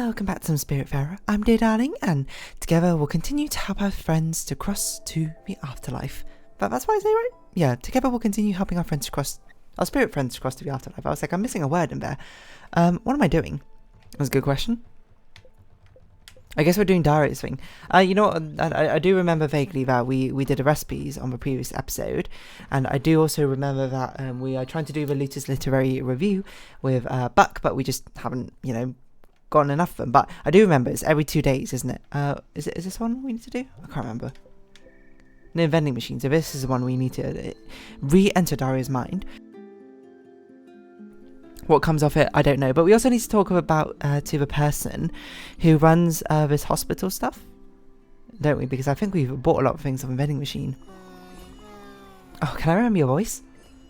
welcome back to some Spiritfarer. I'm dear darling, and together we'll continue to help our friends to cross to the afterlife. But that's what I say, right? Yeah, together we'll continue helping our friends to cross, our spirit friends to cross to the afterlife. I was like, I'm missing a word in there. What am I doing? That was a good question. I guess we're doing diaries thing. You know what? I do remember vaguely that we did a recipes on the previous episode, and I do also remember that we are trying to do the Looters Literary Review with Buck, but we just haven't, gotten enough of them. But I do remember it's every 2 days, isn't it? Is this one we need to do? I can't remember. No vending machine. So this is the one we need to re-enter Daria's mind. What comes off it, I don't know. But we also need to talk about to the person who runs this hospital stuff, don't we? Because I think we've bought a lot of things on the vending machine. Oh, can I remember your voice?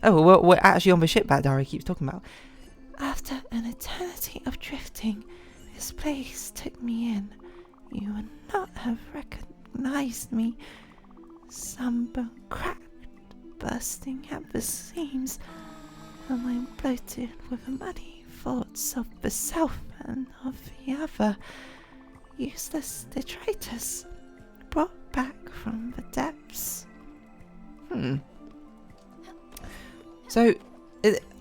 Oh, we're actually on the ship that Daria keeps talking about. After an eternity of drifting, this place took me in. You would not have recognized me. Sunburn cracked, bursting at the seams, and I'm bloated with muddy thoughts of the self and of the other. Useless detritus, brought back from the depths. So,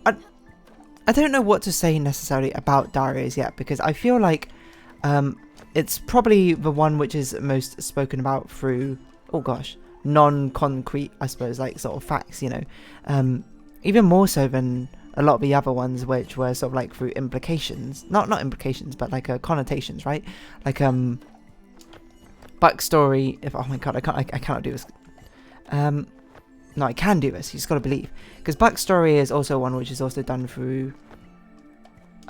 I don't know what to say necessarily about diaries yet, because I feel like it's probably the one which is most spoken about through, non-concrete, I suppose, like sort of facts, even more so than a lot of the other ones, which were sort of like through implications, not implications, but like connotations, right? Like backstory. Oh my god, I cannot do this. No, I can do this. You just got to believe, because backstory is also one which is also done through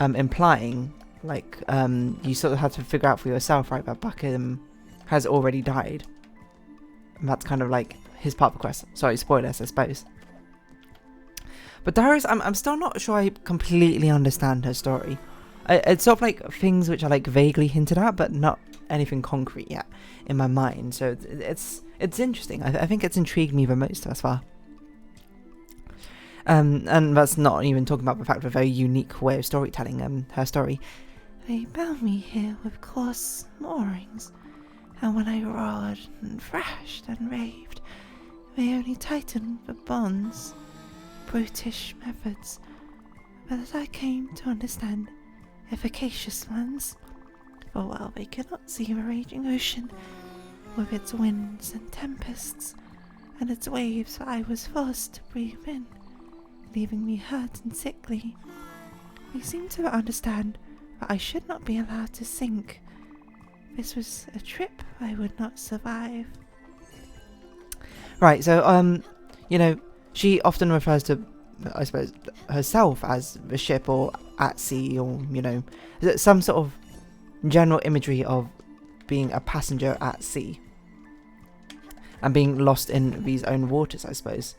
implying, like you sort of have to figure out for yourself, right, that Buck has already died, and that's kind of like his part of the quest. Sorry, spoilers, I suppose. But Darius, I'm still not sure I completely understand her story. It's sort of like things which are like vaguely hinted at, but not anything concrete yet in my mind. So it's interesting. I think it's intrigued me the most thus far. And that's not even talking about the fact of a very unique way of storytelling. Her story. They bound me here with coarse moorings, and when I roared and thrashed and raved, they only tightened the bonds. Brutish methods, but as I came to understand, efficacious ones. For while they could not see the raging ocean, with its winds and tempests, and its waves that I was forced to breathe in, leaving me hurt and sickly, they seemed to understand that I should not be allowed to sink. This was a trip I would not survive. Right, so, she often refers to, I suppose, herself as the ship or at sea, or, some sort of general imagery of being a passenger at sea and being lost in these own waters, I suppose.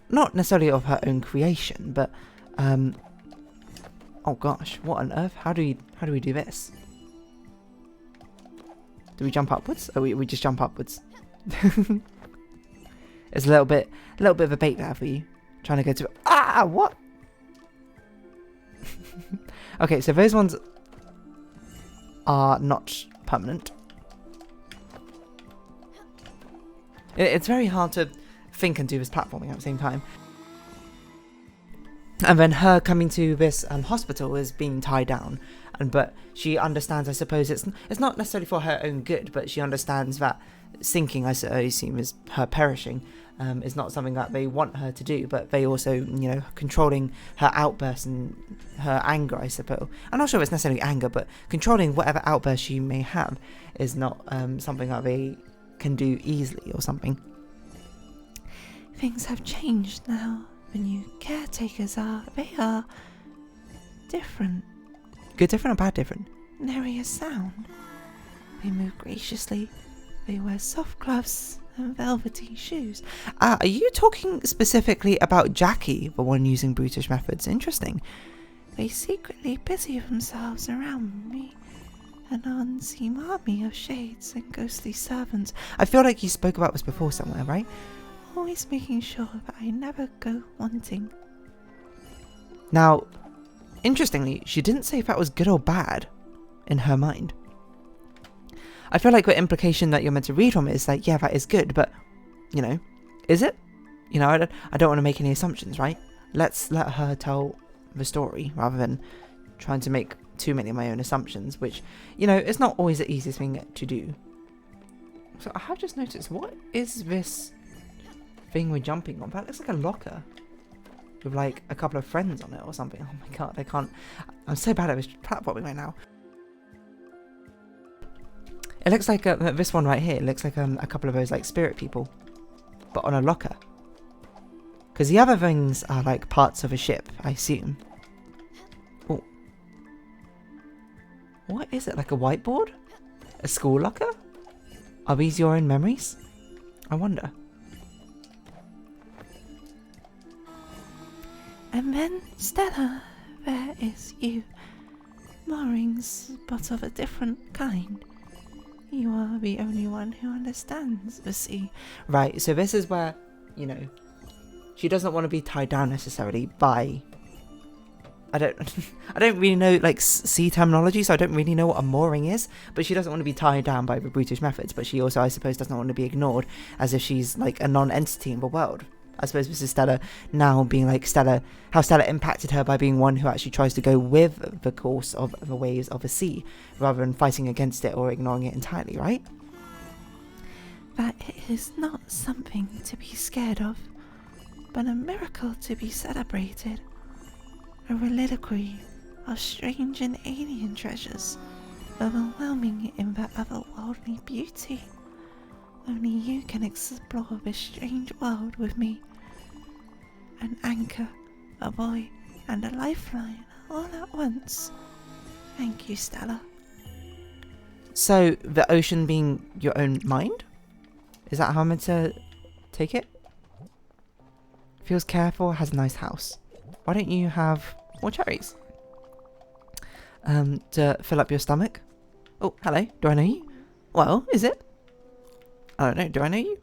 Not necessarily of her own creation, but, oh gosh, what on earth? How do we do this? Do we jump upwards? Or we just jump upwards? It's a little bit of a bait there for you. Trying to go to what? Okay, so those ones are not permanent. It's very hard to think and do this platforming at the same time. And then her coming to this hospital is being tied down, but she understands, I suppose, it's not necessarily for her own good, but she understands that sinking, I assume, is her perishing. Is not something that they want her to do, but they also, controlling her outbursts and her anger, I suppose. I'm not sure if it's necessarily anger, but controlling whatever outburst she may have is not something that they can do easily or something. Things have changed now. The new caretakers are different. Good different or bad different? Nary a sound. They move graciously. They wear soft gloves and velvety shoes. Are you talking specifically about Jackie, the one using brutish methods? Interesting. They secretly busy themselves around me, an unseen army of shades and ghostly servants. I feel like you spoke about this before somewhere, right? Always making sure that I never go wanting. Now, interestingly, she didn't say if that was good or bad. in her mind. I feel like the implication that you're meant to read from it is like, yeah, that is good, but, you know, is it? You know, I don't want to make any assumptions, right? Let's let her tell the story rather than trying to make too many of my own assumptions, which, you know, it's not always the easiest thing to do. So I have just noticed, what is this thing we're jumping on? That looks like a locker with like a couple of friends on it or something. Oh my god, I can't. I'm so bad at this platforming right now. It looks like this one right here. It looks like a couple of those like spirit people, but on a locker. Because the other things are like parts of a ship, I assume. Oh, what is it? Like a whiteboard? A school locker? Are these your own memories? I wonder. And then, Stella, there is you. Moorings, but of a different kind. You are the only one who understands the sea. Right, so this is where, you know, she doesn't want to be tied down necessarily by... I don't really know, like, sea terminology, so I don't really know what a mooring is, but she doesn't want to be tied down by the brutish methods, but she also, I suppose, doesn't want to be ignored as if she's, like, a non-entity in the world. I suppose this is Stella now being like Stella, how Stella impacted her by being one who actually tries to go with the course of the waves of the sea, rather than fighting against it or ignoring it entirely, right? That it is not something to be scared of, but a miracle to be celebrated. A reliquary of strange and alien treasures, overwhelming in their otherworldly beauty. Only you can explore this strange world with me. An anchor, a buoy, and a lifeline all at once. Thank you, Stella. So, the ocean being your own mind? Is that how I'm meant to take it? Feels careful, has a nice house. Why don't you have more cherries? To fill up your stomach? Oh, hello. Do I know you? Well, is it? I don't know. Do I know you?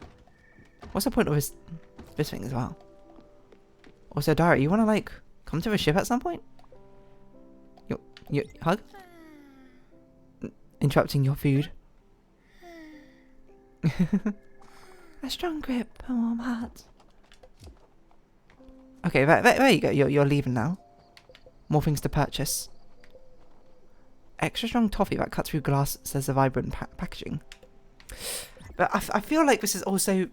What's the point of this thing as well? Also, Dara, you want to, like, come to the ship at some point? Your hug? Interrupting your food. A strong grip, a warm heart. Okay, there you go. You're leaving now. More things to purchase. Extra strong toffee that cut through glass, says the vibrant packaging. But I feel like this is also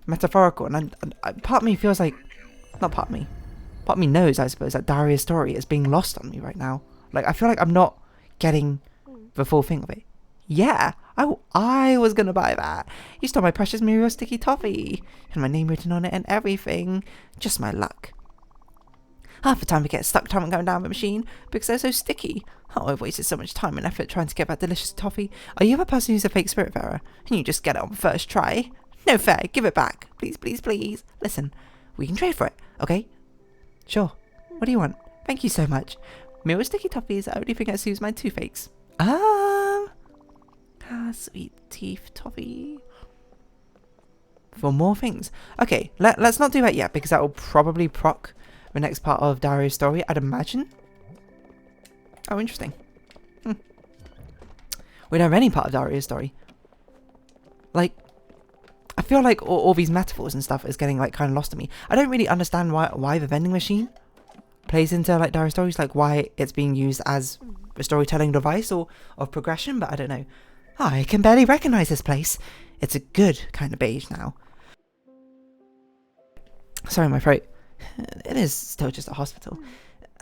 metaphorical, and part of me feels like... Not part of me. Part of me knows, I suppose, that Daria's story is being lost on me right now. Like, I feel like I'm not getting the full thing of it. Yeah, I was gonna buy that. You stole my precious Muriel sticky toffee. And my name written on it and everything. Just my luck. Half the time I get stuck trying going down the machine because they're so sticky. Oh, I've wasted so much time and effort trying to get that delicious toffee. Are you the person who's a fake Spiritfarer? And you just get it on the first try? No fair, give it back. Please, please, please. Listen, we can trade for it, okay? Sure. What do you want? Thank you so much. Muriel sticky toffee is the only thing that suits my toothaches. Sweet teeth toffee. For more things. Okay, let's not do that yet because that will probably proc the next part of Dario's story, I'd imagine. Oh, interesting. We don't have any part of Dario's story. Like, I feel like all these metaphors and stuff is getting like kind of lost to me. I don't really understand why the vending machine plays into like Dario's stories, like why it's being used as a storytelling device or of progression, but I don't know. I can barely recognize this place. It's a good kind of beige now. Sorry, my throat. It is still just a hospital.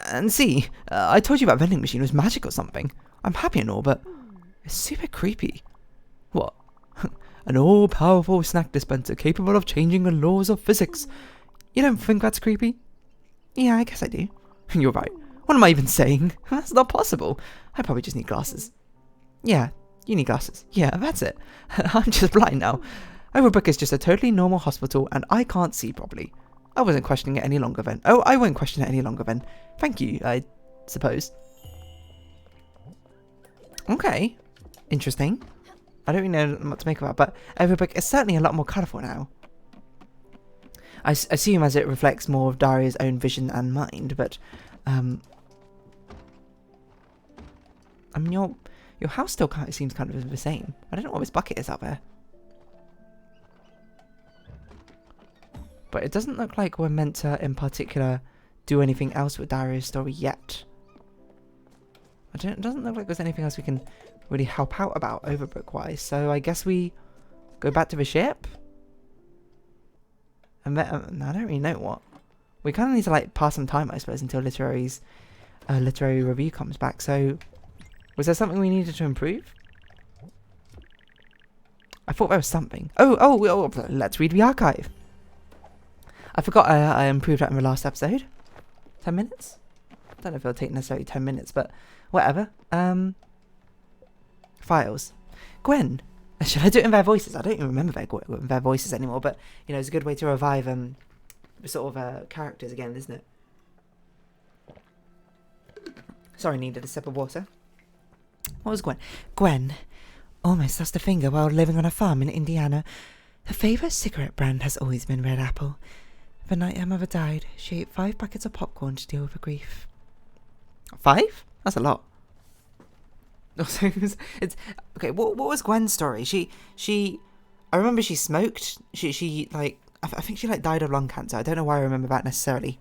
And see, I told you that vending machine was magic or something. I'm happy and all, but it's super creepy. What? An all-powerful snack dispenser capable of changing the laws of physics. You don't think that's creepy? Yeah, I guess I do. You're right. What am I even saying? That's not possible. I probably just need glasses. Yeah, you need glasses. Yeah, that's it. I'm just blind now. Overbrook is just a totally normal hospital and I can't see properly. I wasn't questioning it any longer then. Oh, I won't question it any longer then. Thank you, I suppose. Okay. Interesting. I don't really know what to make of that, but Everdoor is certainly a lot more colourful now. I assume as it reflects more of Daria's own vision and mind, but... I mean, your house still kind of seems kind of the same. I don't know what this bucket is up there. But it doesn't look like we're meant to, in particular, do anything else with Daria's story yet. It doesn't look like there's anything else we can really help out about overbook-wise. So I guess we go back to the ship? And I don't really know what. We kind of need to like pass some time, I suppose, until literary review comes back. So, was there something we needed to improve? I thought there was something. Oh, let's read the archive. I forgot I improved that in the last episode. 10 minutes? I don't know if it'll take necessarily 10 minutes, but whatever. Files. Gwen. Should I do it in their voices? I don't even remember their voices anymore, but, you know, it's a good way to revive the sort of characters again, isn't it? Sorry, needed a sip of water. What was Gwen? Gwen almost lost a finger while living on a farm in Indiana. Her favourite cigarette brand has always been Red Apple. The night her mother died, she ate 5 packets of popcorn to deal with her grief. 5? That's a lot. Also, it's okay. What was Gwen's story? I remember she smoked. She like I think she like died of lung cancer. I don't know why I remember that necessarily.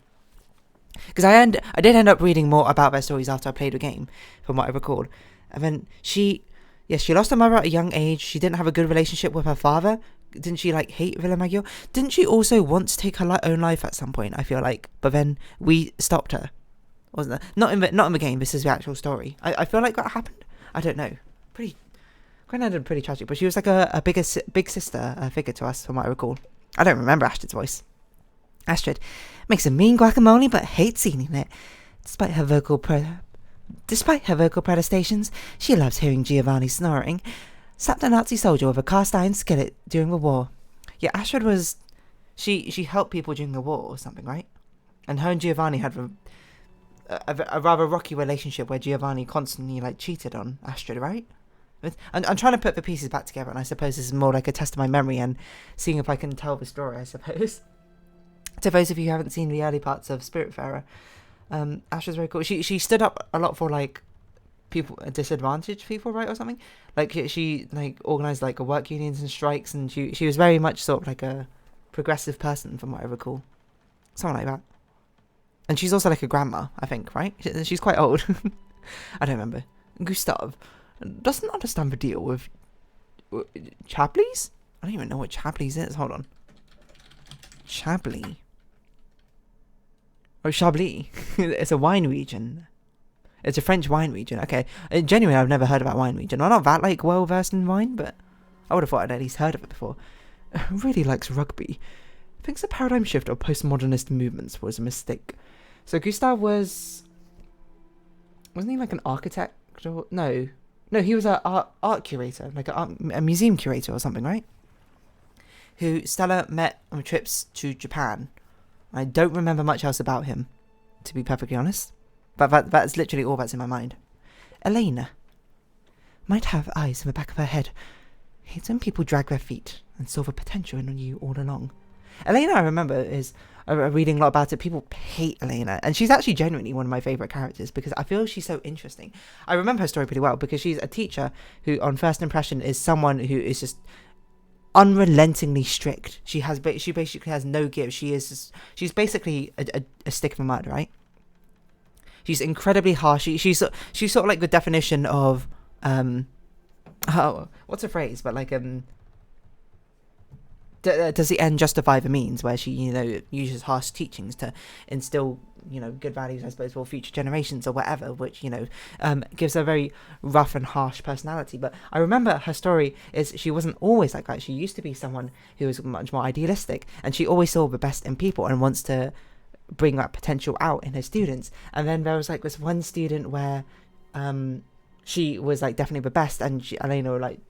Because I did end up reading more about their stories after I played the game, from what I recall. And then she lost her mother at a young age. She didn't have a good relationship with her father. Didn't she like hate Villamaggio? Didn't she also want to take her own life at some point? I feel like, but then we stopped her. Wasn't there? Not in the game. This is the actual story. I feel like that happened. I don't know. Granddad pretty tragic, but she was like a big sister figure to us, from what I recall. I don't remember Astrid's voice. Astrid makes a mean guacamole, but hates eating it. Despite her vocal protestations, she loves hearing Giovanni snoring. Slapped a Nazi soldier with a cast iron skillet during the war. Yeah, Astrid was... She helped people during the war or something, right? And her and Giovanni had a rather rocky relationship where Giovanni constantly like cheated on Astrid, right? I'm trying to put the pieces back together, and I suppose this is more like a test of my memory and seeing if I can tell the story, I suppose. To those of you who haven't seen the early parts of Spiritfarer, Astrid's very cool. She stood up a lot for like people, disadvantaged people, right, or something. Like she like organised like work unions and strikes, and she was very much sort of like a progressive person, from what I recall, something like that. And she's also like a grandma, I think, right? She's quite old. I don't remember. Gustav doesn't understand the deal with Chablis? I don't even know what Chablis is. Hold on. Chablis. Oh, Chablis. It's a wine region. It's a French wine region. Okay. Genuinely, I've never heard about wine region. I'm not that like well versed in wine, but I would have thought I'd at least heard of it before. Really likes rugby. Thinks the paradigm shift of postmodernist movements was a mistake. So Gustav wasn't he like an architect? Or, no, he was an art curator, like a museum curator or something, right? Who Stella met on trips to Japan. I don't remember much else about him, to be perfectly honest. But that's literally all that's in my mind. Elena might have eyes in the back of her head. Hates when people drag their feet and saw the potential in you all along. Elena, I remember, is reading a lot about it. People hate Elena, and she's actually genuinely one of my favourite characters because I feel she's so interesting. I remember her story pretty well because she's a teacher who, on first impression, is someone who is just unrelentingly strict. She basically has no give. She's basically a stick of mud, right? She's incredibly harsh. She's sort of like the definition of what's a phrase? But like does the end justify the means? Where she, uses harsh teachings to instill, good values, I suppose, for future generations or whatever, which, gives her a very rough and harsh personality. But I remember her story is she wasn't always like that. She used to be someone who was much more idealistic, and she always saw the best in people and wants to bring that potential out in her students. And then there was like this one student where she was like definitely the best, and Elena like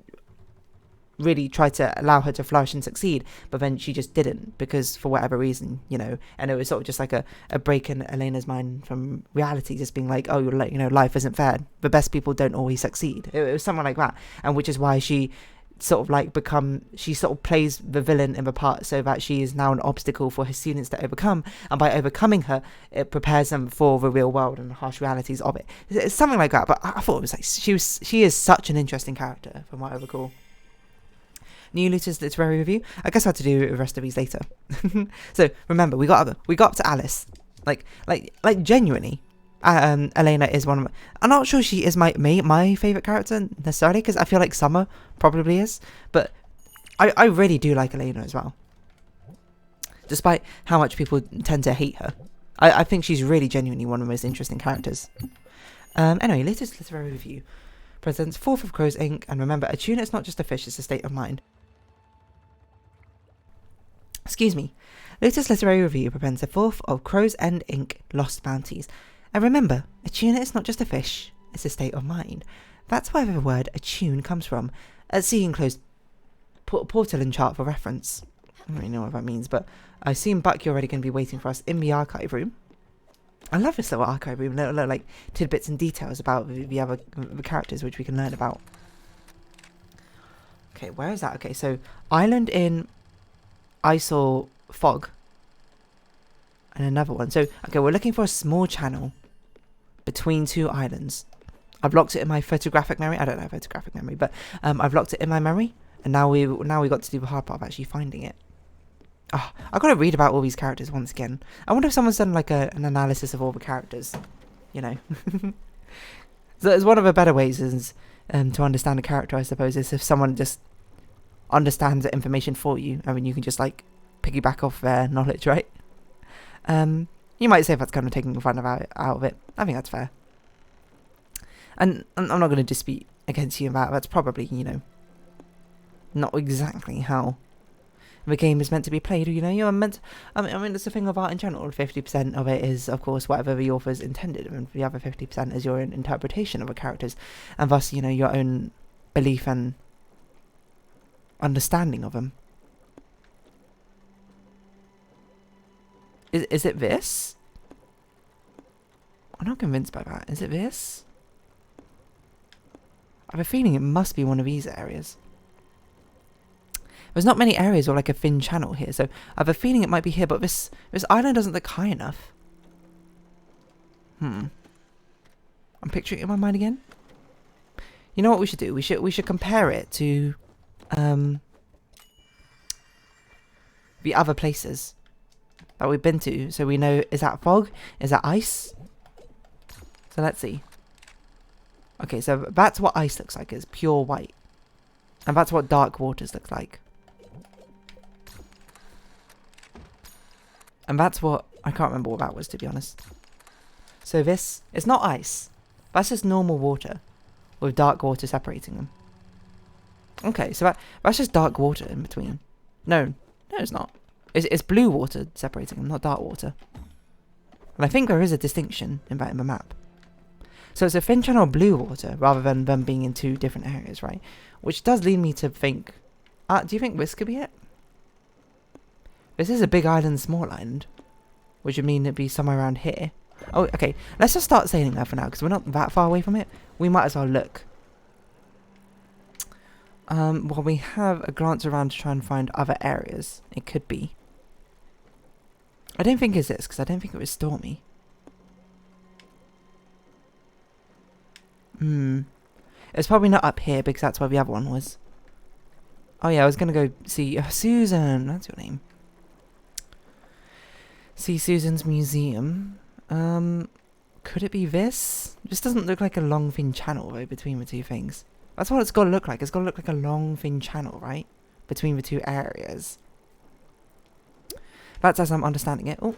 really tried to allow her to flourish and succeed, but then she just didn't because for whatever reason, and it was sort of just like a break in Elena's mind from reality, just being like, oh, life isn't fair, the best people don't always succeed. It was something like that, and which is why she sort of like she sort of plays the villain in the part so that she is now an obstacle for her students to overcome, and by overcoming her, it prepares them for the real world and the harsh realities of it. It's something like that. But I thought it was like she is such an interesting character from what I recall. New Luter's literary review. I guess I have to do the rest of these later. So remember, we got up to Alice. Like genuinely, Elena is one of my, I'm not sure she is my favorite character necessarily, because I feel like Summer probably is, but I really do like Elena as well, despite how much people tend to hate her. I think she's really genuinely one of the most interesting characters. Anyway, latest literary review presents Fourth of Crows Inc. And remember, a tuna is not just a fish, it's a state of mind. Excuse me. Latest literary review presents the Fourth of Crows End Inc. Lost Bounties. And remember, a tuna is not just a fish, it's a state of mind. That's where the word attune comes from. See enclosed portal and chart for reference. I don't really know what that means, but I assume Buck, you're already going to be waiting for us in the archive room. I love this little archive room, little like tidbits and details about the other characters which we can learn about. Okay, where is that? Okay, so Island in I saw Fog. And another one. So, okay, we're looking for a small channel between two islands. I've locked it in my photographic memory. I don't know photographic memory, but I've locked it in my memory. And now we got to do the hard part of actually finding it. Oh, I've got to read about all these characters once again. I wonder if someone's done like an analysis of all the characters. You know. So it's one of the better ways is to understand a character, I suppose, is if someone just understands the information for you. I mean, you can just like piggyback off their knowledge, right? You might say that's kind of taking the fun out of it. I think that's fair. And I'm not going to dispute against you about that's probably, you know, not exactly how the game is meant to be played. You know, you're meant to, I mean, it's a thing of art in general. 50% of it is, of course, whatever the author's intended, and the other 50% is your own interpretation of the characters, and thus, you know, your own belief and understanding of them. Is it this? I'm not convinced by that. Is it this? I have a feeling it must be one of these areas. There's not many areas or like a thin channel here, so I have a feeling it might be here, but this island doesn't look high enough. I'm picturing it in my mind again. You know what we should do? We should compare it to the other places that we've been to, so we know, is that fog? Is that ice? So let's see. Okay, so that's what ice looks like. It's pure white. And that's what dark waters looks like. And that's what, I can't remember what that was, to be honest. So this, it's not ice. That's just normal water with dark water separating them. Okay, so that's just dark water in between. No, it's not. It's blue water separating them, not dark water. And I think there is a distinction in that in the map. So it's a thin channel of blue water rather than them being in two different areas, right? Which does lead me to think... do you think this could be it? This is a big island, small island. Which would mean it'd be somewhere around here. Oh, okay. Let's just start sailing there for now, because we're not that far away from it. We might as well look. While we have a glance around to try and find other areas. It could be. I don't think it's this, because I don't think it was stormy. It's probably not up here, because that's where the other one was. Oh yeah, I was going to go see Susan. That's your name. See Susan's museum. Could it be this? This doesn't look like a long thin channel though between the two things. That's what it's got to look like. It's got to look like a long thin channel, right? Between the two areas. That's as I'm understanding it. Oh.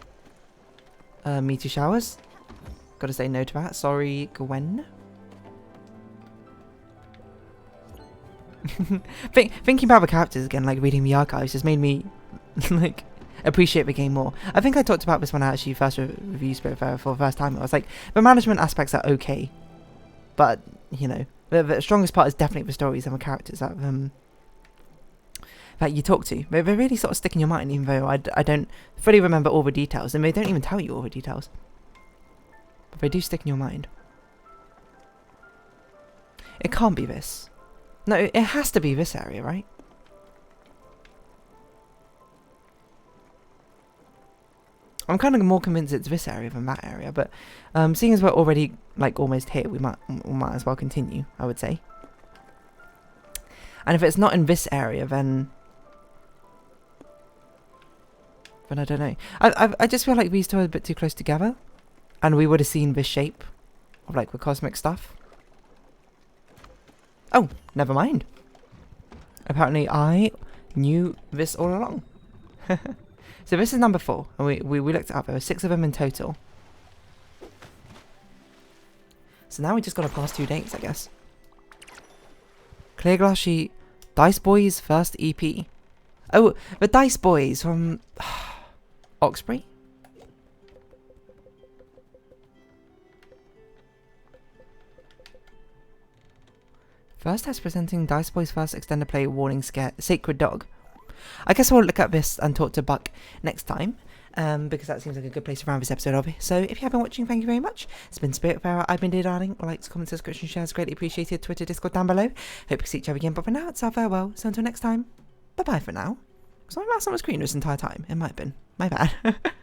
Meteor showers. Gotta say no to that. Sorry, Gwen. Thinking about the characters again, like reading the archives, just made me like appreciate the game more. I think I talked about this when I actually first reviewed Spiritfarer for the first time. I was like, the management aspects are okay, but you know, the strongest part is definitely the stories and the characters that you talk to. They really sort of stick in your mind, even though I don't fully remember all the details, and they don't even tell you all the details, but they do stick in your mind. It can't be this. No, it has to be this area, right? I'm kind of more convinced it's this area than that area, but seeing as we're already like almost here, we might as well continue, I would say. And if it's not in this area, then I don't know. I just feel like these two are a bit too close together, and we would have seen this shape of like the cosmic stuff. Oh, never mind. Apparently I knew this all along. So this is number 4, and we looked it up. There were 6 of them in total. So now we just gotta pass 2 dates, I guess. Clear glass sheet. Dice Boys first EP. Oh, the Dice Boys from Oxbury? First test presenting Dice Boys first extended play warning scare Sacred Dog. I guess we'll look at this and talk to Buck next time, because that seems like a good place to round this episode of it. So if you have been watching, thank you very much. It's been Spiritfarer, I've been Dear Darling. Likes, comments, subscription, shares, greatly appreciated. Twitter, Discord down below. Hope to see each other again, but for now, it's our farewell. So until next time, bye bye for now. Because my last one was green this entire time. It might have been. My bad.